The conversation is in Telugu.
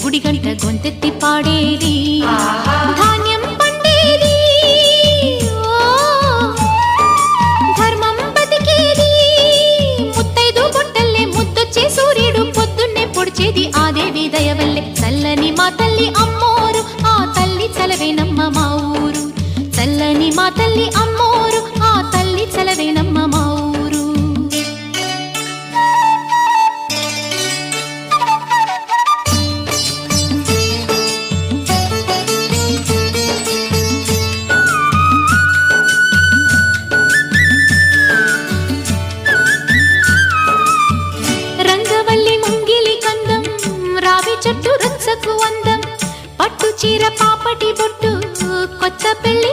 గుడిగంట గొంతెత్తి పాడేది ధాన్యం పండేది ధర్మం బతికేది ముత్తైదు బొట్టల్లే ముద్దొచ్చే సూర్యుడు పొద్దున్నే పొడిచేది ఆ దేవి దయవల్లే చల్లని మా తల్లి అమ్మోరు ఆ తల్లి చలవేనమ్మ మా ఊరు చల్లని మా తల్లి అమ్మోరు ఆ తల్లి చలవేనమ్మ మా ఊరు చెట్టు రుచ్చకు అందం పట్టు చీర పాపటి బొట్టు కొత్త పెళ్లి